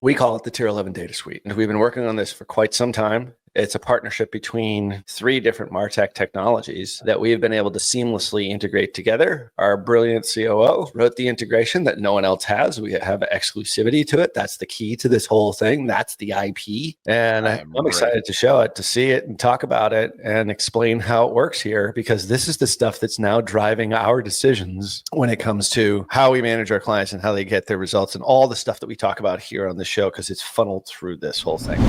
We call it the Tier 11 Data Suite. And we've been working on this for quite some time. It's a partnership between 3 different MarTech technologies that we have been able to seamlessly integrate together. Our brilliant COO wrote the integration that no one else has. We have exclusivity to it. That's the key to this whole thing. That's the IP. And I'm excited to show it, to see it and talk about it and explain how it works here, because this is the stuff that's now driving our decisions when it comes to how we manage our clients and how they get their results and all the stuff that we talk about here on the show, because it's funneled through this whole thing.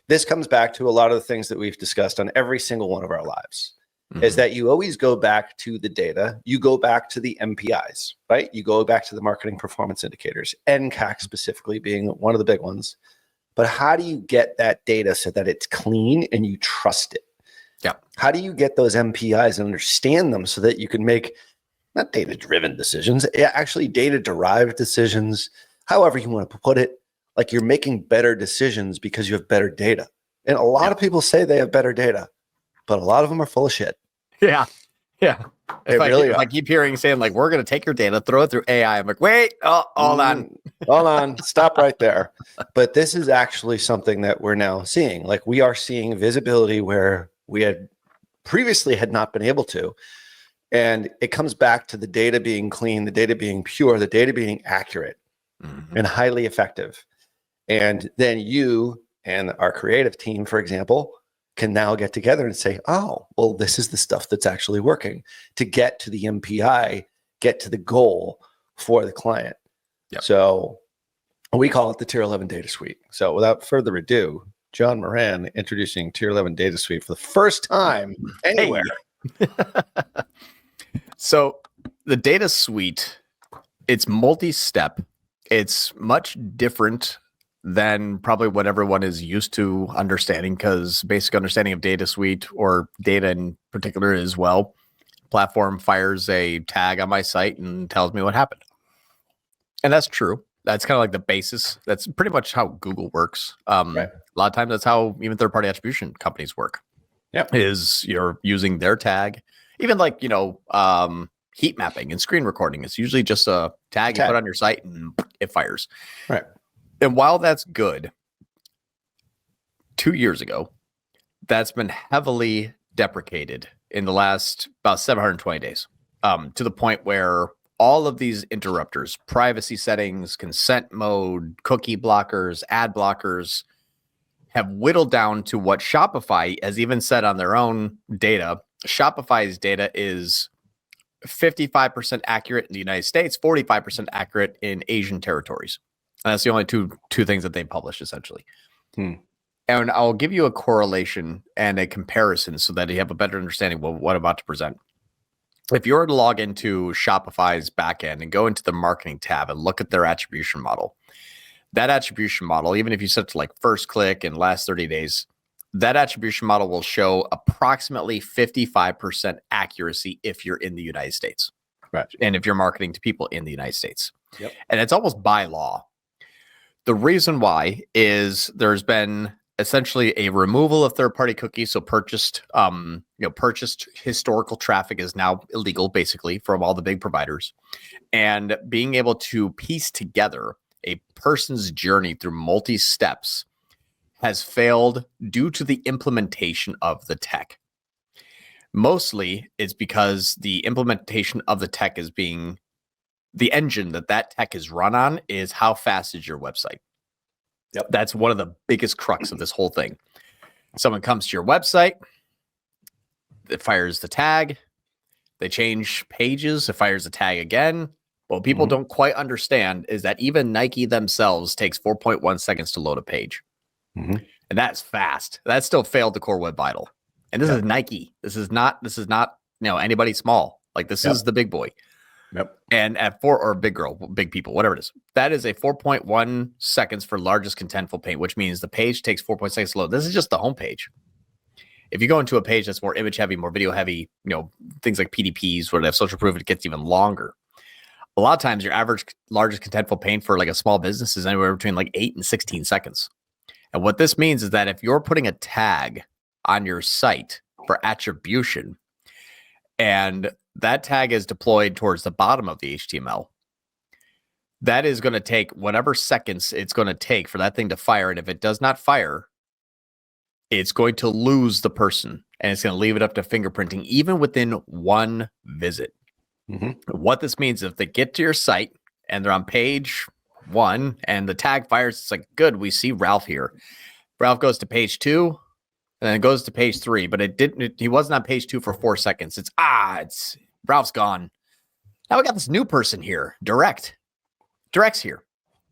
This comes back to a lot of the things that we've discussed on every single one of our lives, is that you always go back to the data. You go back to the MPIs, right? You go back to the marketing performance indicators, NCAC specifically being one of the big ones. But how do you get that data so that it's clean and you trust it? Yeah. How do you get those MPIs and understand them so that you can make not data-driven decisions, actually data-derived decisions, however you want to put it? Like, you're making better decisions because you have better data. And a lot of people say they have better data, but a lot of them are full of shit. Yeah. Yeah. If I keep hearing saying, like, we're going to take your data, throw it through AI. I'm like, wait, hold on. Stop right there. But this is actually something that we're now seeing. Like, we are seeing visibility where we had previously had not been able to. And it comes back to the data being clean, the data being pure, the data being accurate and highly effective. And then you and our creative team, for example, can now get together and say, oh, well, this is the stuff that's actually working to get to the MPI, get to the goal for the client. Yep. So we call it the Tier 11 Data Suite. So without further ado, John Moran introducing Tier 11 Data Suite for the first time anywhere. Hey. So the Data Suite, it's multi-step. It's much different than probably what everyone is used to understanding, because basic understanding of Data Suite, or data in particular, is, well, platform fires a tag on my site and tells me what happened. And that's true. That's kind of like the basis. That's pretty much how Google works. Right. A lot of times that's how even third-party attribution companies work. Yep. Is you're using their tag. Even like, heat mapping and screen recording. It's usually just a tag you put on your site and it fires. Right. And while that's good, 2 years ago, that's been heavily deprecated in the last about 720 days, to the point where all of these interrupters, privacy settings, consent mode, cookie blockers, ad blockers, have whittled down to what Shopify has even said on their own data. Shopify's data is 55% accurate in the United States, 45% accurate in Asian territories. And that's the only two things that they published, essentially. And I'll give you a correlation and a comparison so that you have a better understanding of what I'm about to present. If you were to log into Shopify's backend and go into the marketing tab and look at their attribution model, that attribution model, even if you set it to like first click and last 30 days, that attribution model will show approximately 55% accuracy if you're in the United States. Right. And if you're marketing to people in the United States. Yep. And it's almost by law. The reason why is there's been essentially a removal of third-party cookies. So purchased historical traffic is now illegal, basically, from all the big providers. And being able to piece together a person's journey through multi-steps has failed due to the implementation of the tech. Mostly it's because the implementation of the tech is being, the engine that tech is run on is how fast is your website. Yep. That's one of the biggest crux of this whole thing. Someone comes to your website, it fires the tag, they change pages, it fires the tag again. What people don't quite understand is that even Nike themselves takes 4.1 seconds to load a page. And that's fast. That still failed the core web vital. And this is Nike. This is not, anybody small. Like, this is the big boy. Yep. And at big people, whatever it is, that is a 4.1 seconds for largest contentful paint, which means the page takes 4.6 seconds to load. This is just the home page. If you go into a page that's more image heavy, more video heavy, things like PDPs where they have social proof, it gets even longer. A lot of times your average largest contentful paint for like a small business is anywhere between like 8 and 16 seconds. And what this means is that if you're putting a tag on your site for attribution and that tag is deployed towards the bottom of the HTML, that is going to take whatever seconds it's going to take for that thing to fire. And if it does not fire, it's going to lose the person and it's going to leave it up to fingerprinting, even within one visit. What this means, if they get to your site and they're on page 1 and the tag fires, it's like, good, we see Ralph here. Ralph goes to page 2 and then it goes to page 3, but he wasn't on page 2 for 4 seconds. It's Ralph's gone. Now we got this new person here. Direct's here.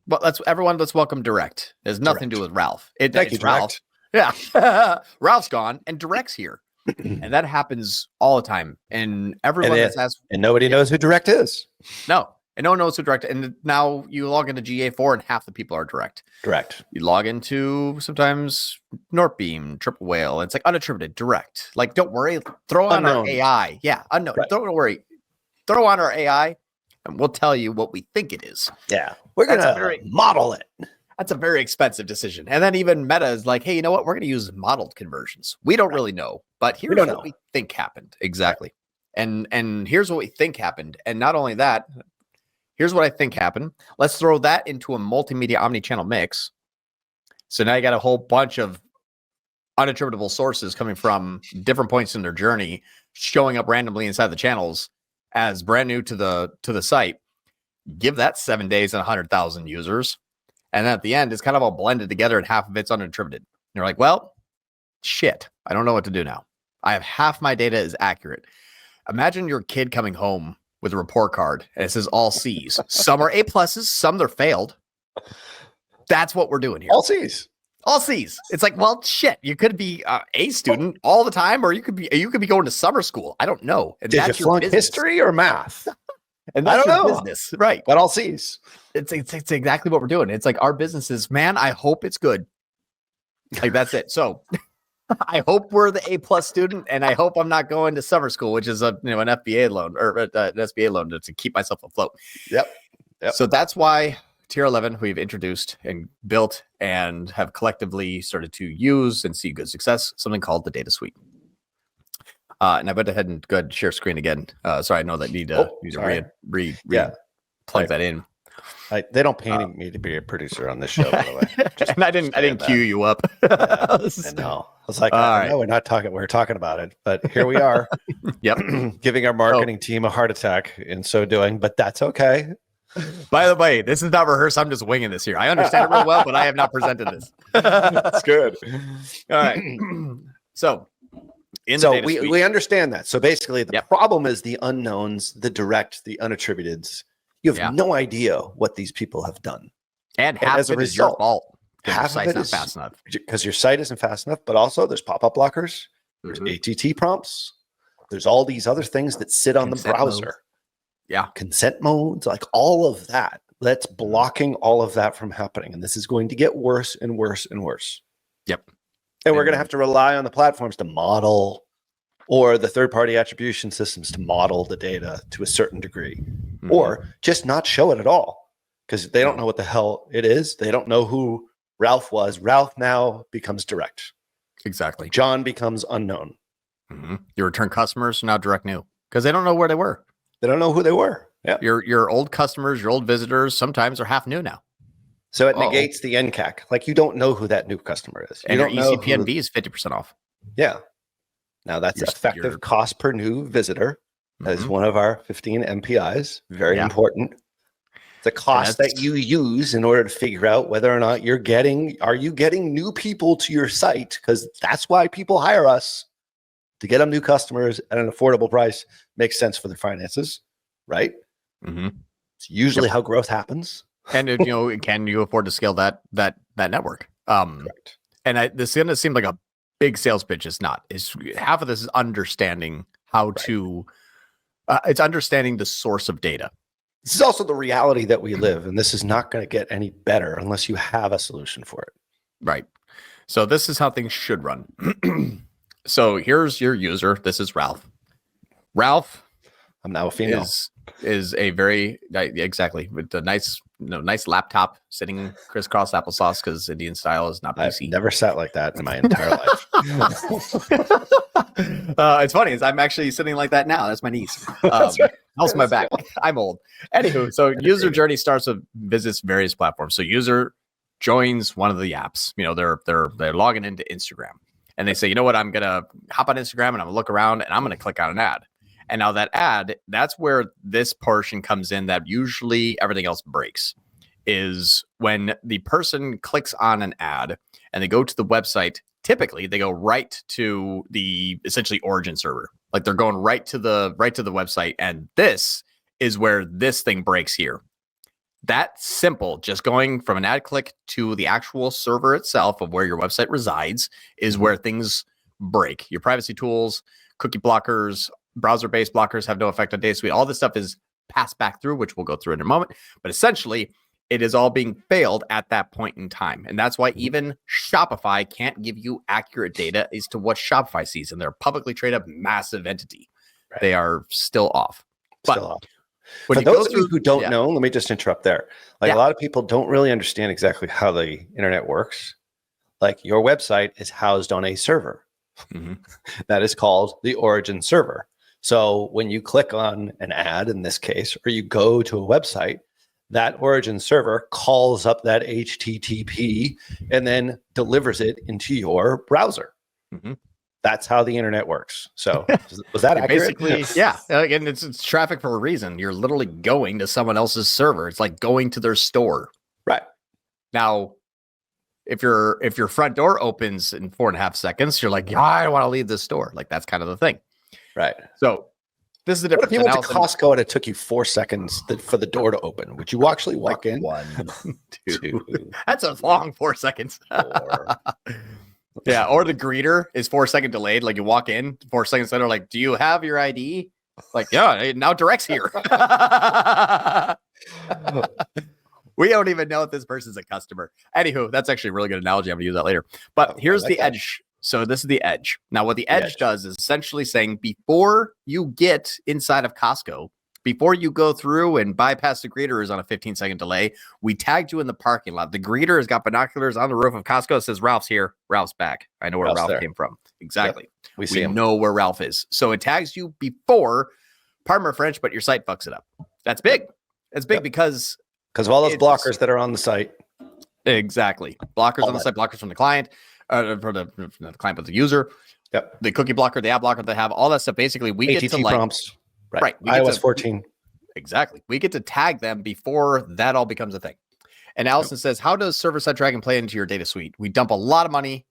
Well, let's welcome Direct. It has nothing to do with Ralph. Thank you, Ralph. Yeah. Ralph's gone and Direct's here. And that happens all the time. And everyone that's asked. And nobody knows who Direct is. No. And no one knows who Direct. And now you log into GA4 and half the people are Direct. Direct. You log into sometimes Northbeam, Triple Whale. And it's like unattributed, Direct. Like, don't worry. Throw on our AI. Yeah. Unknown. Right. Don't worry. Throw on our AI and we'll tell you what we think it is. Yeah. We're going to model it. That's a very expensive decision. And then even Meta is like, hey, you know what? We're going to use modeled conversions. We don't really know, but here's what we think happened. Exactly. And here's what we think happened. And not only that, here's what I think happened. Let's throw that into a multimedia omni-channel mix. So now you got a whole bunch of unattributable sources coming from different points in their journey, showing up randomly inside the channels as brand new to the site. Give that 7 days and 100,000 users. And then at the end, it's kind of all blended together and half of it's unattributed. And you're like, well, shit, I don't know what to do now. I have half my data is accurate. Imagine your kid coming home with a report card and it says all C's. Some are A+, some they're failed. That's what we're doing here. All C's. All C's. It's like, well, shit, you could be a student all the time, or you could be going to summer school. I don't know. And Did you flunk history or math? And that's your business, right? But all C's. It's exactly what we're doing. It's like our business is, man, I hope it's good. Like, that's it. So I hope we're the A+ student, and I hope I'm not going to summer school, which is an FBA loan or an SBA loan to keep myself afloat. Yep. So that's why Tier 11 we've introduced and built and have collectively started to use and see good success, something called the Data Suite. And I went ahead and go ahead and share screen again. Sorry, I know that need to plug that in. They don't pay me to be a producer on this show, by the way. And I didn't cue you up. I know. I was like, no, we're not talking. We're talking about it, but here we are. Yep, giving our marketing team a heart attack in so doing, but that's okay. By the way, this is not rehearsed. I'm just winging this here. I understand it real well, but I have not presented this. That's good. All right. So we understand that. So basically, the problem is the unknowns, the direct, the unattributeds. You have no idea what these people have done. And half of it is your fault. Half of it is fast enough because your site isn't fast enough, but also there's pop-up blockers, there's ATT prompts, there's all these other things that sit on the browser. Mode. Yeah. Consent modes, like all of that. That's blocking all of that from happening. And this is going to get worse and worse and worse. Yep. And we're going to have to rely on the platforms to model, or the third-party attribution systems to model the data to a certain degree, or just not show it at all because they don't know what the hell it is. They don't know who Ralph was. Ralph now becomes direct. Exactly. John becomes unknown. Your return customers are now direct new because they don't know where they were. They don't know who they were. Yeah. Your old customers, your old visitors, sometimes are half new now. So it negates the NCAC. Like, you don't know who that new customer is. And your ECPNB is 50% off. Yeah. Now that's effective cost per new visitor. That is one of our 15 MPIs. Very important. The cost that you use in order to figure out whether or not are you getting new people to your site? Because that's why people hire us, to get them new customers at an affordable price. Makes sense for their finances, right? It's usually how growth happens. And can you afford to scale that network? Correct. And this is going to seem like a big sales pitch. It's not. It's half of this is understanding how to. It's understanding the source of data. This is also the reality that we live, and this is not going to get any better unless you have a solution for it. Right. So this is how things should run. So here's your user. This is Ralph. Ralph, I'm now a female. Is a very exactly with the nice laptop sitting crisscross applesauce because Indian style is not PC. I've never sat like that in my entire life. It's funny. I'm actually sitting like that now. That's my niece. That's right. How's my back? I'm old. Anywho, so user journey starts with visits various platforms. So user joins one of the apps. They're logging into Instagram, and they say, you know what, I'm gonna hop on Instagram and I'm gonna look around and I'm gonna click on an ad. And now that ad, that's where this portion comes in that usually everything else breaks, is when the person clicks on an ad and they go to the website. Typically, they go right to the essentially origin server. Like they're going right to the website, and this is where this thing breaks here. That simple, just going from an ad click to the actual server itself of where your website resides is where things break. Your privacy tools, cookie blockers, browser-based blockers have no effect on Data Suite. All this stuff is passed back through, which we'll go through in a moment. But essentially, it is all being failed at that point in time. And that's why even Shopify can't give you accurate data as to what Shopify sees. And they're a publicly traded massive entity. Right. They are still off. Still off. For those of you who don't know, let me just interrupt there. A lot of people don't really understand exactly how the internet works. Like your website is housed on a server that is called the origin server. So when you click on an ad in this case, or you go to a website, that origin server calls up that HTTP and then delivers it into your browser. That's how the internet works. So was that accurate? Basically, yeah. Again, it's traffic for a reason. You're literally going to someone else's server. It's like going to their store. Right. Now, if your front door opens in 4.5 seconds, you're like, yeah, I don't want to leave this store. Like that's kind of the thing. Right. So this is the difference. What if you went to Costco and it took you 4 seconds for the door to open? Would you actually walk in? 1, 2. That's a long 4 seconds. 4. Yeah, or the greeter is 4-second delayed. Like you walk in, 4 seconds later, like, do you have your ID? Like, yeah, now direct's here. We don't even know if this person's a customer. Anywho, that's actually a really good analogy. I'm gonna use that later. But here's the edge. So this is the edge. Now, what the edge does is essentially saying before you get inside of Costco, before you go through and bypass the greeter is on a 15-second delay, we tagged you in the parking lot. The greeter has got binoculars on the roof of Costco. It says, Ralph's here. Ralph's back. I know where Ralph came from. Exactly. Yep. We know where Ralph is. So it tags you before, pardon my French, but your site fucks it up. That's big. That's big because of all those blockers that are on the site. Exactly. Blockers on the site, blockers from the client, from the client with the user. Yep. The cookie blocker, the ad blocker they have, all that stuff. Basically, we ATT get to prompts. Right. iOS 14. Exactly. We get to tag them before that all becomes a thing. And Allison says, how does server-side tracking play into your data suite? We dump a lot of money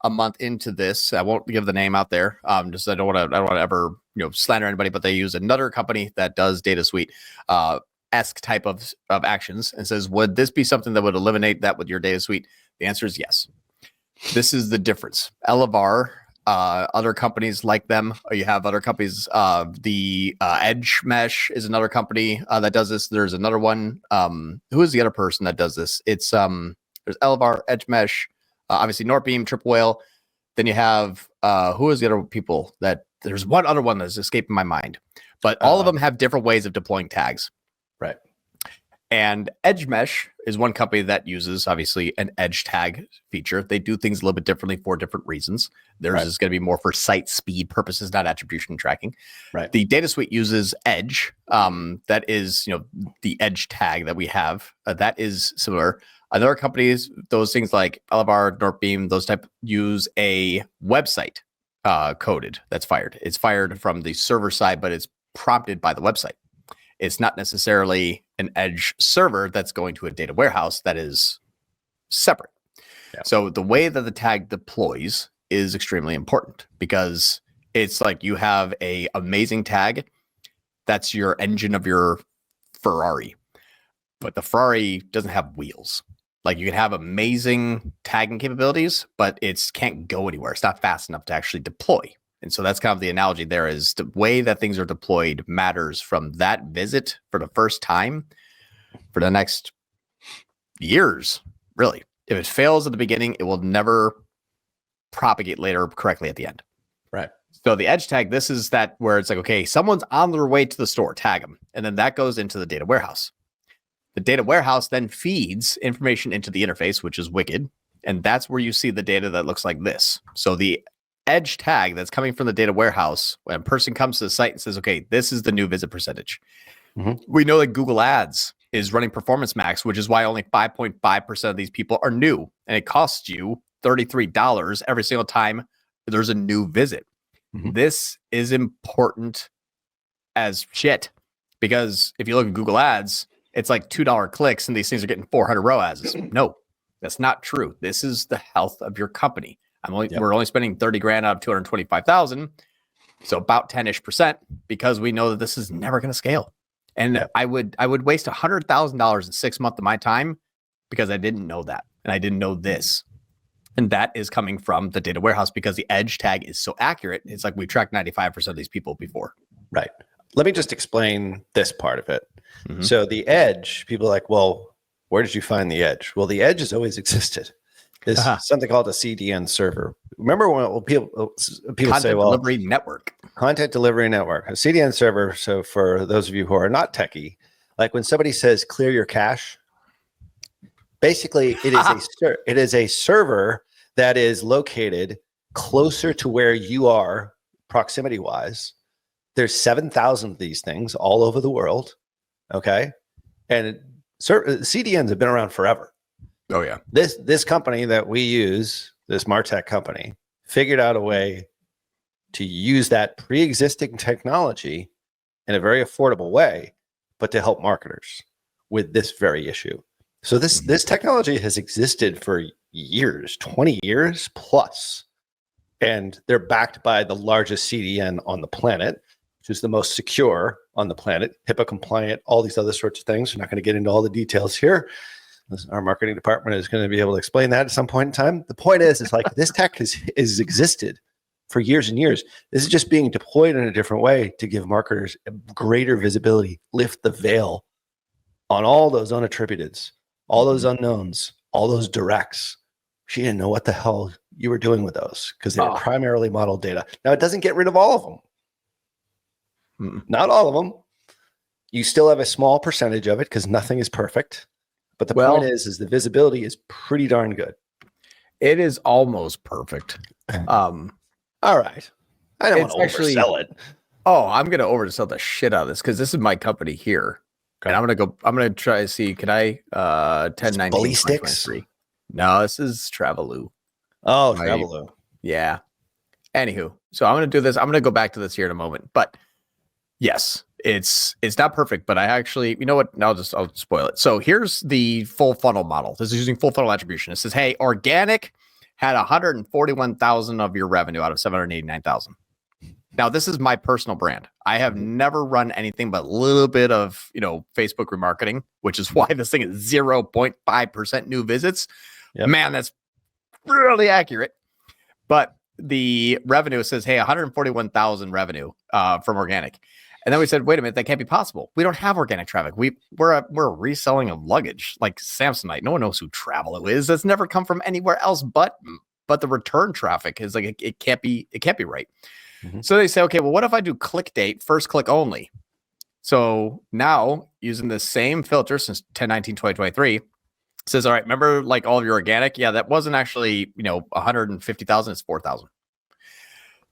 a month into this. I won't give the name out there. Just I don't want to ever slander anybody, but they use another company that does data suite esque type of actions and says, would this be something that would eliminate that with your data suite? The answer is yes. This is the difference. Elevar, other companies like them, or you have other companies. The Edge Mesh is another company that does this. There's another one. Who is the other person that does this? It's there's Elevar, Edge Mesh, obviously Northbeam, Triple Whale. Then you have who is the other people that? There's one other one that's escaping my mind, but all of them have different ways of deploying tags. Right. And Edge Mesh is one company that uses, obviously, an edge tag feature. They do things a little bit differently for different reasons. Theirs is going to be more for site speed purposes, not attribution tracking. Right. The data suite uses Edge. That is, the edge tag that we have. That is similar. Other companies, those things like Elevar, Northbeam, those type use a website coded that's fired. It's fired from the server side, but it's prompted by the website. It's not necessarily an edge server that's going to a data warehouse that is separate. Yeah. So the way that the tag deploys is extremely important because it's like you have a amazing tag. That's your engine of your Ferrari, but the Ferrari doesn't have wheels. Like you can have amazing tagging capabilities, but it can't go anywhere. It's not fast enough to actually deploy. And so that's kind of the analogy there is the way that things are deployed matters from that visit for the first time for the next years, really. If it fails at the beginning, it will never propagate later correctly at the end. Right. So the edge tag, this is that where it's like, okay, someone's on their way to the store, tag them. And then that goes into the data warehouse. The data warehouse then feeds information into the interface, which is wicked. And that's where you see the data that looks like this. So the edge tag that's coming from the data warehouse, when a person comes to the site and says, okay, this is the new visit percentage. We know that Google Ads is running Performance Max, which is why only 5.5% of these people are new. And it costs you $33 every single time there's a new visit. This is important as shit, because if you look at Google Ads, it's like $2 clicks and these things are getting 400 ROAS. No, that's not true. This is the health of your company. We're only spending 30 grand out of 225,000. So about 10-ish%, because we know that this is never going to scale. And I would waste $100,000 in 6 months of my time because I didn't know that. And I didn't know this. And that is coming from the data warehouse, because the edge tag is so accurate. It's like we tracked 95% of these people before. Right. Let me just explain this part of it. So the edge, people are like, well, where did you find the edge? Well, the edge has always existed. There's something called a CDN server. Remember when people say, well, delivery network. Content delivery network, a CDN server. So for those of you who are not techie, like when somebody says clear your cache, basically it is a server that is located closer to where you are proximity wise. There's 7,000 of these things all over the world. Okay. And CDNs have been around forever. Oh yeah. This company that we use, this MarTech company, figured out a way to use that pre-existing technology in a very affordable way, but to help marketers with this very issue. So this technology has existed for years, 20 years plus, and they're backed by the largest CDN on the planet, which is the most secure on the planet, HIPAA compliant, all these other sorts of things. We're not going to get into all the details here. Our marketing department is going to be able to explain that at some point in time. The point is like this tech has existed for years and years. This is just being deployed in a different way to give marketers greater visibility, lift the veil on all those unattributeds, all those unknowns, all those directs. She didn't know what the hell you were doing with those because they were primarily model data. Now, it doesn't get rid of all of them. Not all of them. You still have a small percentage of it because nothing is perfect. But the point is the visibility is pretty darn good. It is almost perfect. All right. I don't want to oversell it. Oh, I'm going to oversell the shit out of this because this is my company here. Okay. And I'm going to try to see, can I 1019 bully sticks? No, this is Traveloo. Oh, Traveloo. Yeah. Anywho, so I'm going to do this. I'm going to go back to this here in a moment. But yes, it's not perfect, but I actually, you know what? I'll spoil it. So here's the full funnel model. This is using full funnel attribution. It says, hey, organic had 141,000 of your revenue out of 789,000. Now, this is my personal brand. I have never run anything but a little bit of, Facebook remarketing, which is why this thing is 0.5% new visits. Yep. Man, that's really accurate. But the revenue says, hey, 141,000 revenue from organic. And then we said, wait a minute, that can't be possible. We don't have organic traffic. We're reselling of luggage like Samsonite. No one knows who Traveloo is. That's never come from anywhere else but the return traffic is like it can't be right. So they say, okay, well, what if I do click date, first click only? So now using the same filter since 10/19/2023, says, all right, remember like all of your organic? Yeah, that wasn't actually 150,000. It's 4,000.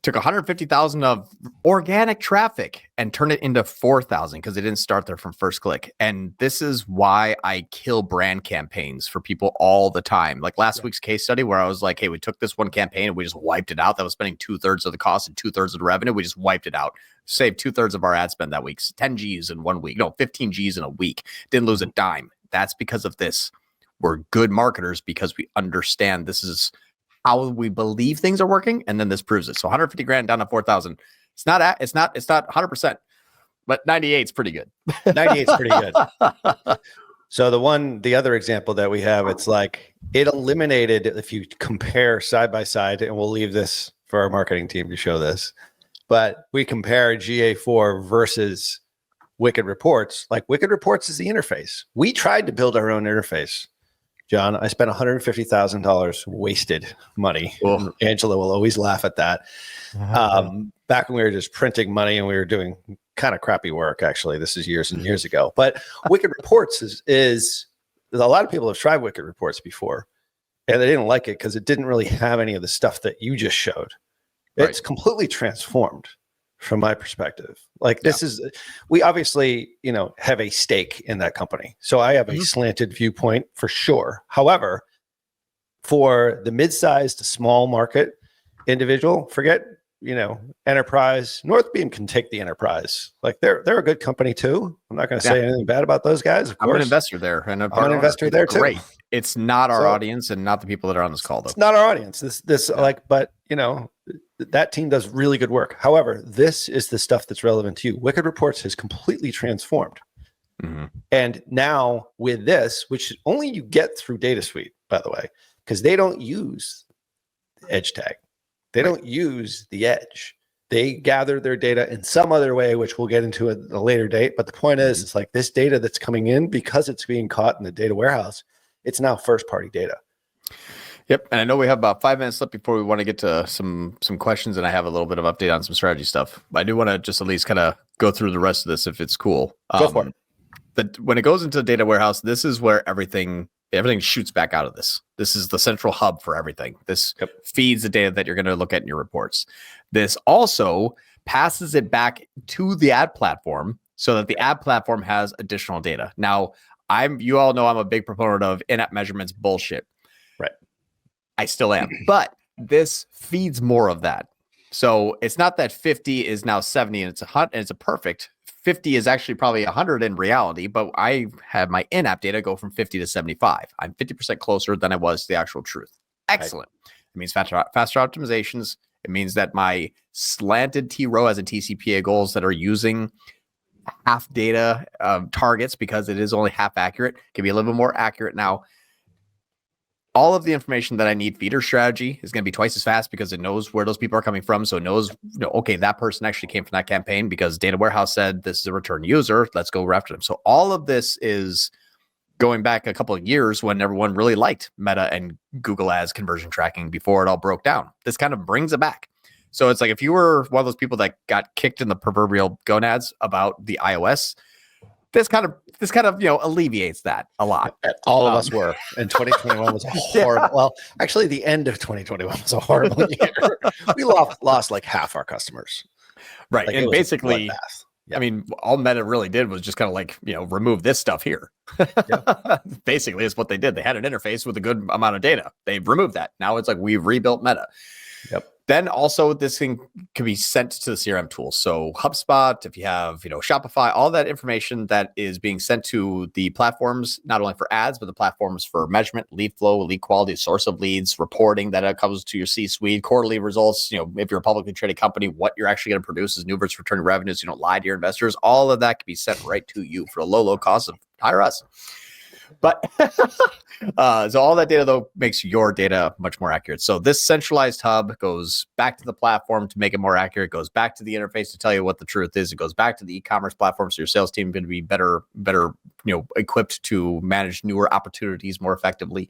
Took 150,000 of organic traffic and turned it into 4,000 because it didn't start there from first click. And this is why I kill brand campaigns for people all the time. Like last week's case study where I was like, hey, we took this one campaign and we just wiped it out. That was spending 2/3 of the cost and 2/3 of the revenue. We just wiped it out. Saved 2/3 of our ad spend that week. 10 G's in 1 week. No, 15 G's in a week. Didn't lose a dime. That's because of this. We're good marketers because we understand this is how we believe things are working, and then this proves it. So 150 grand down to 4,000. It's not 100%, but 98 is pretty good. 98 is pretty good. So the other example that we have, it's like it eliminated, if you compare side by side, and we'll leave this for our marketing team to show this, but we compare GA4 versus Wicked Reports. Like Wicked Reports is the interface. We tried to build our own interface. John, I spent $150,000 wasted money. Well, Angela will always laugh at that. Back when we were just printing money and we were doing kind of crappy work, actually. This is years and years ago. But Wicked Reports is a lot of people have tried Wicked Reports before, and they didn't like it because it didn't really have any of the stuff that you just showed. It's completely transformed from my perspective. Like this is, we obviously, have a stake in that company. So I have a slanted viewpoint for sure. However, for the mid-sized to small market individual, forget, enterprise. Northbeam can take the enterprise. Like they're a good company too. I'm not going to say anything bad about those guys. Of course, I'm an investor there, and I'm an investor there too. Great. It's not our audience and not the people that are on this call, though. It's not our audience. But that team does really good work. However, this is the stuff that's relevant to you. Wicked Reports has completely transformed. And now with this, which only you get through Data Suite, by the way, because they don't use edge tag. They don't use the edge. They gather their data in some other way, which we'll get into at a later date. But the point is, it's like this data that's coming in, because it's being caught in the data warehouse, it's now first-party data. Yep. And I know we have about 5 minutes left before we want to get to some questions, and I have a little bit of update on some strategy stuff. But I do want to just at least kind of go through the rest of this if it's cool. Go for it. But when it goes into the data warehouse, this is where everything shoots back out of this. This is the central hub for everything. This feeds the data that you're going to look at in your reports. This also passes it back to the ad platform so that the ad platform has additional data. Now, you all know I'm a big proponent of in-app measurements bullshit. Right. I still am. But this feeds more of that. So it's not that 50 is now 70 and it's a perfect. 50 is actually probably 100 in reality, but I have my in-app data go from 50 to 75. I'm 50% closer than I was to the actual truth. Excellent. Right. It means faster optimizations. It means that my slanted T-row as a TCPA goals that are using half data targets, because it is only half accurate, can be a little bit more accurate now. All of the information that I need, feeder strategy is going to be twice as fast because it knows where those people are coming from. So it knows, okay, that person actually came from that campaign because data warehouse said this is a return user. Let's go after them. So all of this is going back a couple of years when everyone really liked Meta and Google Ads conversion tracking before it all broke down. This kind of brings it back. So it's like if you were one of those people that got kicked in the proverbial gonads about the iOS, this kind of alleviates that a lot. All of us were. And 2021 was a horrible. Well, actually, the end of 2021 was a horrible year. We lost like half our customers. Right, like, and basically, I mean, all Meta really did was just kind of like remove this stuff here. Basically, is what they did. They had an interface with a good amount of data. They removed that. Now it's like we've rebuilt Meta. Yep. Then also this thing can be sent to the CRM tools. So HubSpot, if you have, Shopify, all that information that is being sent to the platforms, not only for ads, but the platforms for measurement, lead flow, lead quality, source of leads, reporting that comes to your C-suite, quarterly results, if you're a publicly traded company, what you're actually going to produce is new versus returning revenues. You don't lie to your investors. All of that can be sent right to you for a low cost of hire us. But so all that data, though, makes your data much more accurate. So this centralized hub goes back to the platform to make it more accurate. It goes back to the interface to tell you what the truth is. It goes back to the e-commerce platform. So your sales team is going to be better, equipped to manage newer opportunities more effectively.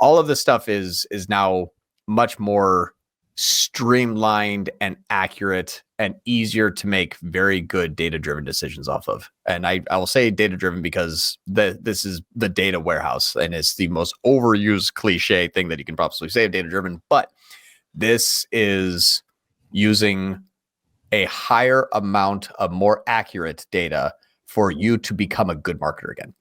All of this stuff is now much more streamlined and accurate and easier to make very good data-driven decisions off of. And I will say data-driven because this is the data warehouse, and it's the most overused cliche thing that you can possibly say of data-driven, but this is using a higher amount of more accurate data for you to become a good marketer again.